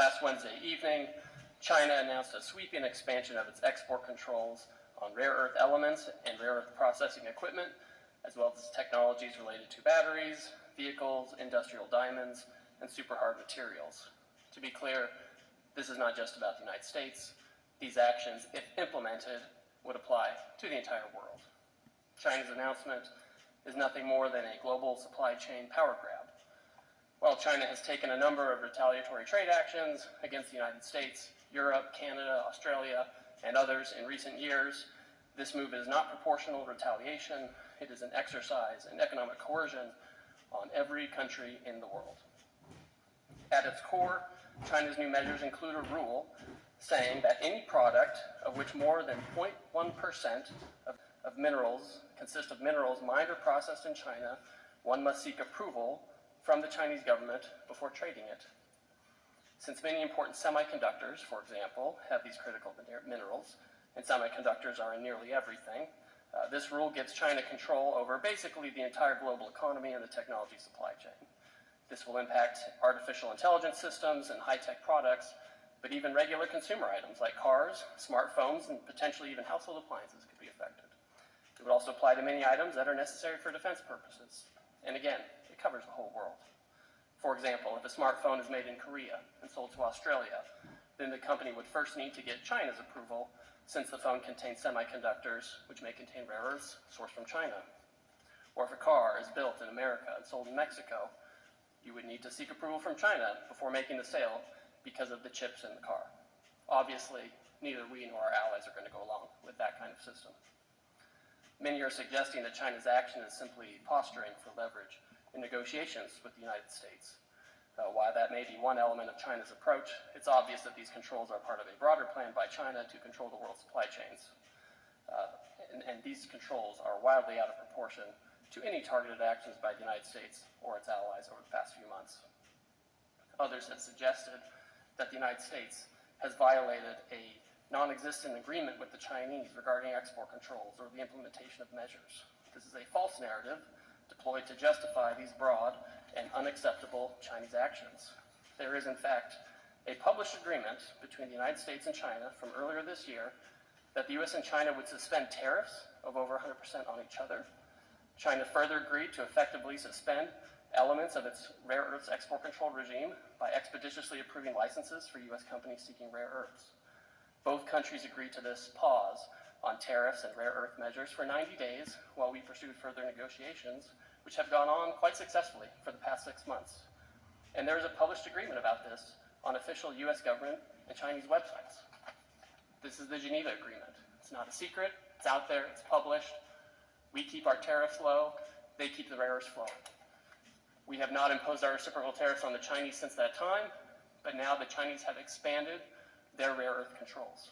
Last Wednesday evening, China announced a sweeping expansion of its export controls on rare earth elements and rare earth processing equipment, as well as technologies related to batteries, vehicles, industrial diamonds, and super hard materials. To be clear, this is not just about the United States. These actions, if implemented, would apply to the entire world. China's announcement is nothing more than a global supply chain power grab. While China has taken a number of retaliatory trade actions against the United States, Europe, Canada, Australia, and others in recent years, this move is not proportional retaliation. It is an exercise in economic coercion on every country in the world. At its core, China's new measures include a rule saying that any product of which more than 0.1% of minerals consist of minerals mined or processed in China, one must seek approval from the Chinese government before trading it. Since many important semiconductors, for example, have these critical minerals, and semiconductors are in nearly everything, this rule gives China control over basically the entire global economy and the technology supply chain. This will impact artificial intelligence systems and high-tech products, but even regular consumer items like cars, smartphones, and potentially even household appliances could be affected. It would also apply to many items that are necessary for defense purposes. And again, it covers the whole world. For example, if a smartphone is made in Korea and sold to Australia, then the company would first need to get China's approval, since the phone contains semiconductors, which may contain rare earths sourced from China. Or if a car is built in America and sold in Mexico, you would need to seek approval from China before making the sale because of the chips in the car. Obviously, neither we nor our allies are going to go along with that kind of system. Many are suggesting that China's action is simply posturing for leverage in negotiations with the United States. While that may be one element of China's approach, it's obvious that these controls are part of a broader plan by China to control the world's supply chains. And these controls are wildly out of proportion to any targeted actions by the United States or its allies over the past few months. Others have suggested that the United States has violated a non-existent agreement with the Chinese regarding export controls or the implementation of measures. This is a false narrative deployed to justify these broad and unacceptable Chinese actions. There is, in fact, a published agreement between the United States and China from earlier this year that the US and China would suspend tariffs of over 100% on each other. China further agreed to effectively suspend elements of its rare earths export control regime by expeditiously approving licenses for US companies seeking rare earths. Both countries agreed to this pause on tariffs and rare earth measures for 90 days while we pursued further negotiations, which have gone on quite successfully for the past 6 months. And there is a published agreement about this on official US government and Chinese websites. This is the Geneva Agreement. It's not a secret, it's out there, it's published. We keep our tariffs low, they keep the rare earths flowing. We have not imposed our reciprocal tariffs on the Chinese since that time, but now the Chinese have expanded their rare earth controls.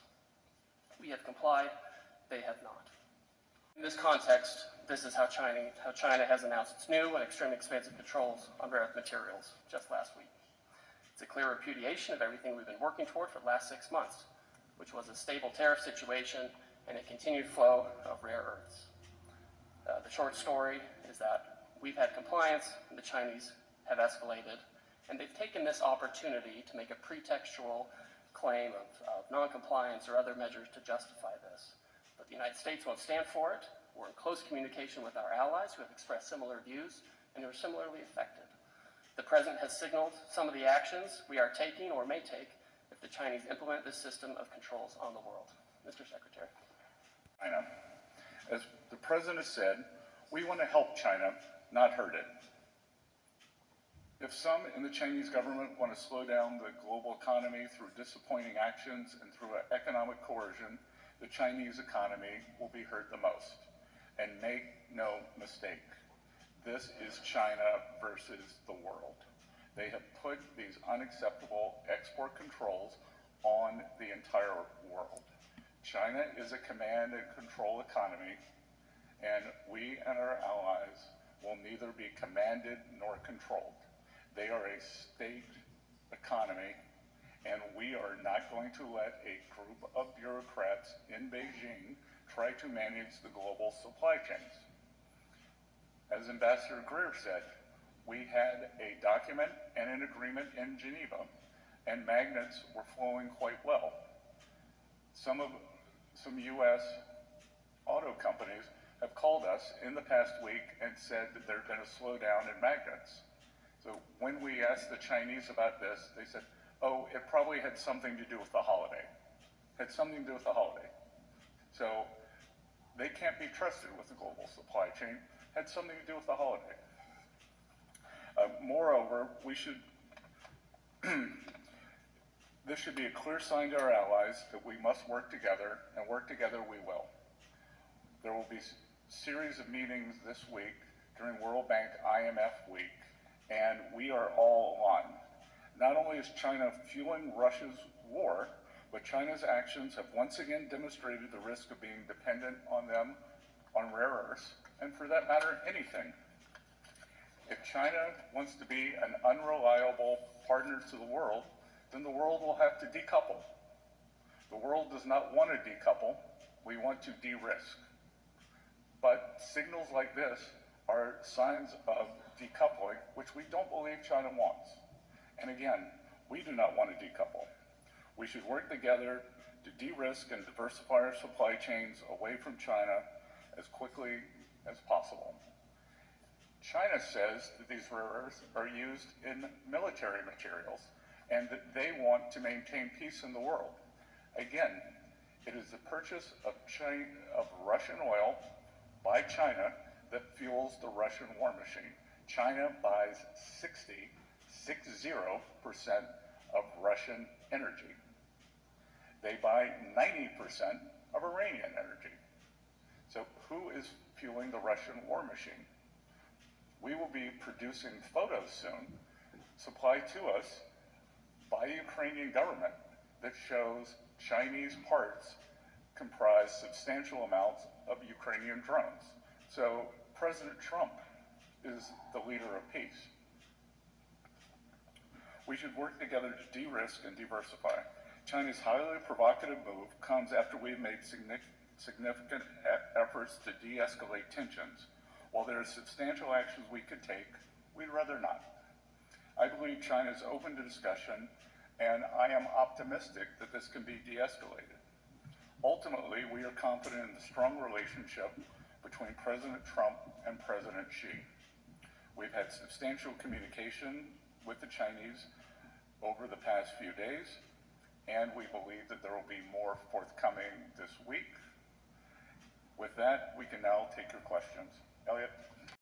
We have complied, they have not. In this context, this is how China has announced its new and extremely expansive controls on rare earth materials just last week. It's a clear repudiation of everything we've been working toward for the last 6 months, which was a stable tariff situation and a continued flow of rare earths. The short story is that we've had compliance, and the Chinese have escalated, and they've taken this opportunity to make a pretextual claim of non-compliance or other measures to justify this. But the United States won't stand for it. We're in close communication with our allies who have expressed similar views and who are similarly affected. The President has signaled some of the actions we are taking or may take if the Chinese implement this system of controls on the world. Mr. Secretary. China. As the President said, we want to help China, not hurt it. If some in the Chinese government want to slow down the global economy through disappointing actions and through economic coercion, the Chinese economy will be hurt the most. And make no mistake, this is China versus the world. They have put these unacceptable export controls on the entire world. China is a command and control economy, and we and our allies will neither be commanded nor controlled. They are a state economy, and we are not going to let a group of bureaucrats in Beijing try to manage the global supply chains. As Ambassador Greer said, we had a document and an agreement in Geneva and magnets were flowing quite well. Some U.S. auto companies have called us in the past week and said that there had been a slowdown in magnets. So when we asked the Chinese about this, they said, oh, it probably had something to do with the holiday. Had something to do with the holiday. So they can't be trusted with the global supply chain. Had something to do with the holiday. Moreover, this should be a clear sign to our allies that we must work together, and work together we will. There will be a series of meetings this week during World Bank IMF week, and we are all aligned. Not only is China fueling Russia's war, but China's actions have once again demonstrated the risk of being dependent on them on rare earths, and for that matter, anything. If China wants to be an unreliable partner to the world, then the world will have to decouple. The world does not want to decouple. We want to de-risk. But signals like this are signs of decoupling, which we don't believe China wants. And again, we do not want to decouple. We should work together to de-risk and diversify our supply chains away from China as quickly as possible. China says that these rare earths are used in military materials and that they want to maintain peace in the world. Again, it is the purchase of Russian oil by China that fuels the Russian war machine. China buys 60% of Russian energy. They buy 90% of Iranian energy. So who is fueling the Russian war machine? We will be producing photos soon, supplied to us by the Ukrainian government, that shows Chinese parts comprise substantial amounts of Ukrainian drones. So President Trump is the leader of peace. We should work together to de-risk and diversify. China's highly provocative move comes after we've made significant efforts to de-escalate tensions. While there are substantial actions we could take, we'd rather not. I believe China is open to discussion, and I am optimistic that this can be de-escalated. Ultimately, we are confident in the strong relationship between President Trump and President Xi. We've had substantial communication with the Chinese over the past few days, and we believe that there will be more forthcoming this week. With that, we can now take your questions. Elliot?